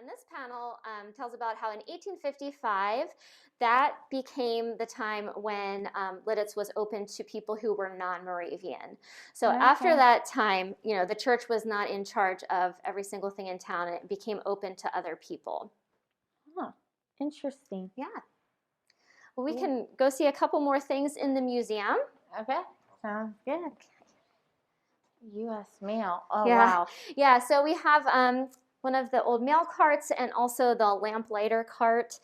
And this panel tells about how in 1855, that became the time when Lititz was open to people who were non-Moravian. So after that time, the church was not in charge of every single thing in town, and it became open to other people. Huh. Interesting. Yeah. Well, we can go see a couple more things in the museum. Okay. Sounds good. U.S. mail. Oh, yeah. wow. Yeah, so we have one of the old mail carts and also the lamplighter cart.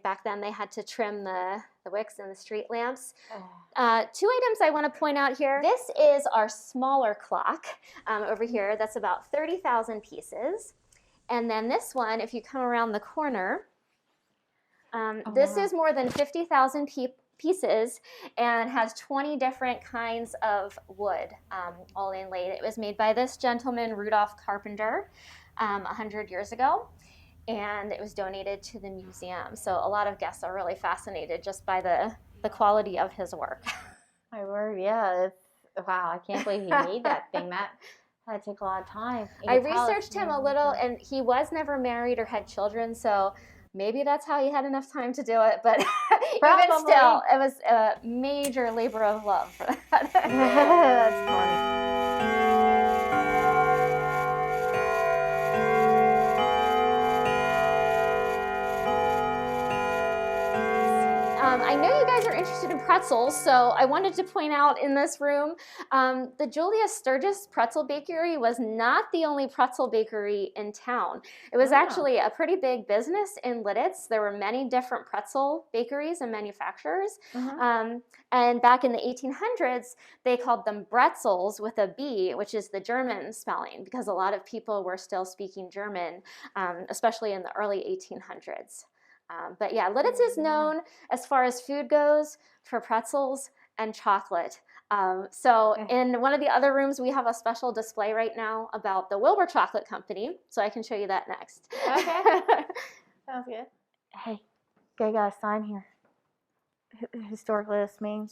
Back then they had to trim the wicks and the street lamps. 2 items I want to point out here. This is our smaller clock over here. That's about 30,000 pieces. And then this one, if you come around the corner, this is more than 50,000 pieces and has 20 different kinds of wood all inlaid. It was made by this gentleman, Rudolph Carpenter, 100 years ago, and it was donated to the museum. So a lot of guests are really fascinated just by the quality of his work. My word, yeah. Wow, I can't believe he made that thing. That had to take a lot of time. I researched him a little, and he was never married or had children, so maybe that's how he had enough time to do it, but even still, it was a major labor of love for that. That's funny. I know you guys are interested in pretzels, so I wanted to point out in this room, the Julius Sturgis Pretzel Bakery was not the only pretzel bakery in town. It was actually a pretty big business in Lititz. There were many different pretzel bakeries and manufacturers. And back in the 1800s, they called them Bretzels with a B, which is the German spelling, because a lot of people were still speaking German, especially in the early 1800s. But yeah, Lititz is known as far as food goes for pretzels and chocolate. So in one of the other rooms, we have a special display right now about the Wilbur Chocolate Company. So I can show you that next. Okay. Sounds good. Hey, I got a sign here. Historic Lititz Main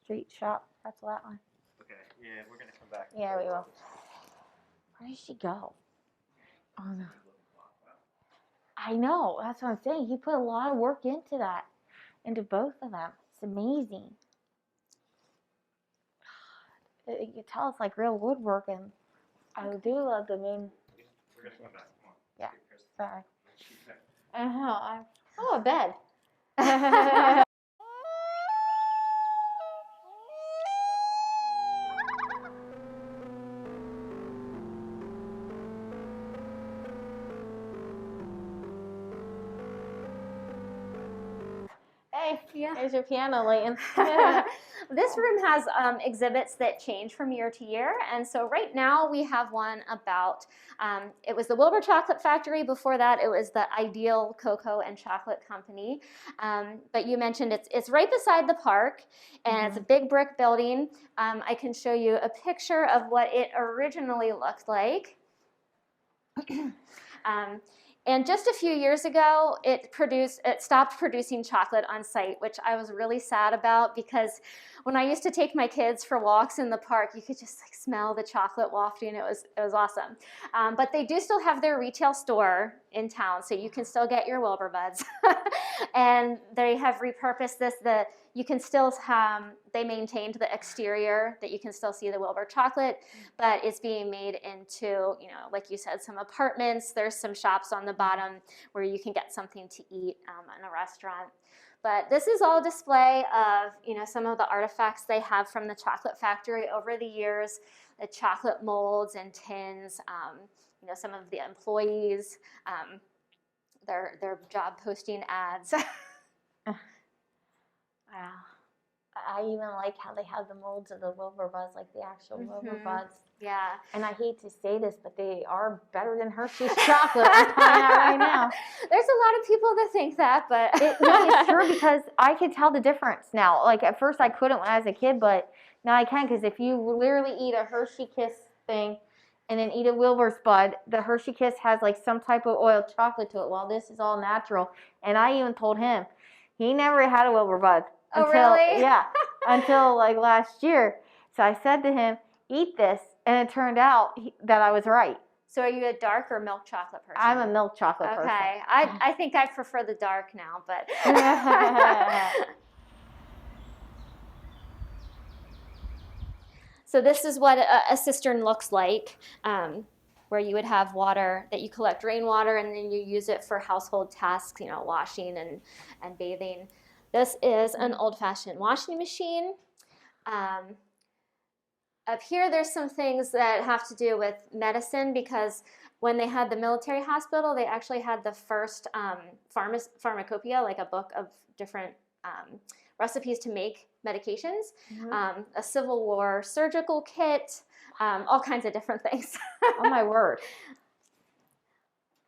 Street Shop. Pretzel outline. Okay, yeah, we're going to come back. Yeah, we will. Where did she go? Oh, no. I know. That's what I'm saying. He put a lot of work into that, into both of them. It's amazing. You can tell it's like real woodworking. I do love the moon. We're going to come back. Come on. Yeah. Sorry. Oh, a bed. Yeah. There's your piano, Layton. This room has exhibits that change from year to year, and so right now we have one about, it was the Wilbur Chocolate Factory. Before that, it was the Ideal Cocoa and Chocolate Company. But you mentioned it's right beside the park, and it's a big brick building. I can show you a picture of what it originally looked like. And just a few years ago, it stopped producing chocolate on site, which I was really sad about, because when I used to take my kids for walks in the park, you could just smell the chocolate wafting. It was awesome. But they do still have their retail store in town, so you can still get your Wilbur buds. And they have repurposed this. You can still they maintained the exterior that you can still see the Wilbur chocolate, but it's being made into, like you said, some apartments. There's some shops on the bottom where you can get something to eat in a restaurant. But this is all display of, some of the artifacts they have from the chocolate factory over the years, the chocolate molds and tins, some of the employees, their job posting ads. Wow. I even like how they have the molds of the Wilbur buds, like the actual Wilbur buds. Yeah. And I hate to say this, but they are better than Hershey's chocolate. I'm telling you right now. There's a lot of people that think that, but it's true, because I can tell the difference now. Like at first I couldn't when I was a kid, but now I can, because if you literally eat a Hershey Kiss thing and then eat a Wilbur's bud, the Hershey Kiss has like some type of oil chocolate to it, while this is all natural. And I even told him, he never had a Wilbur bud. Oh, really? Yeah, until like last year. So I said to him, eat this, and it turned out that I was right. So are you a dark or milk chocolate person? I'm a milk chocolate person. Okay, I think I prefer the dark now, but. So this is what a cistern looks like, where you would have water that you collect rainwater and then you use it for household tasks, you know, washing and bathing. This is an old-fashioned washing machine. Up here, there's some things that have to do with medicine, because when they had the military hospital, they actually had the first pharmacopoeia, like a book of different recipes to make medications, a Civil War surgical kit, all kinds of different things. Oh my word.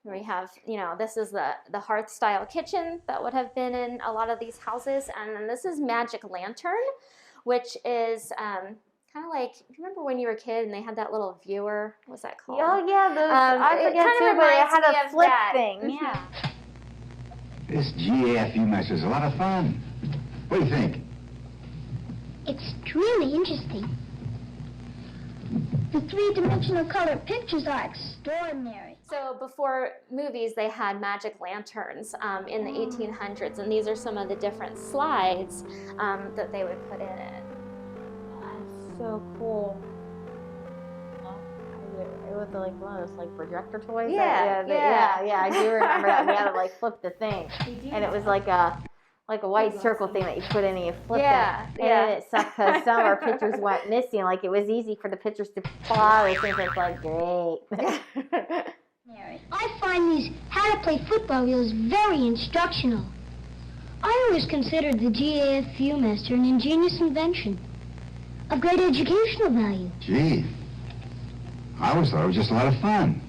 We have, you know, this is the hearth style kitchen that would have been in a lot of these houses. And then this is magic lantern, which is kind of like, you remember when you were a kid and they had that little viewer? What was that called? Oh yeah, those, I forget too, but it had a flip thing. Yeah. This GAFU mess is a lot of fun. What do you think? It's really interesting. The three-dimensional color pictures are extraordinary. So before movies, they had magic lanterns in the 1800s, and these are some of the different slides that they would put in it. That's so cool. It was like one of those like projector toys. Yeah. I do remember that. We had to like flip the thing, and it was like a white circle thing that you put in and you flip it. And then it sucked because some of our pictures went missing. Like it was easy for the pictures to fall out. I think it's like great. I find these how to play football reels very instructional. I always considered the GAF Viewmaster an ingenious invention of great educational value. Gee, I always thought it was just a lot of fun.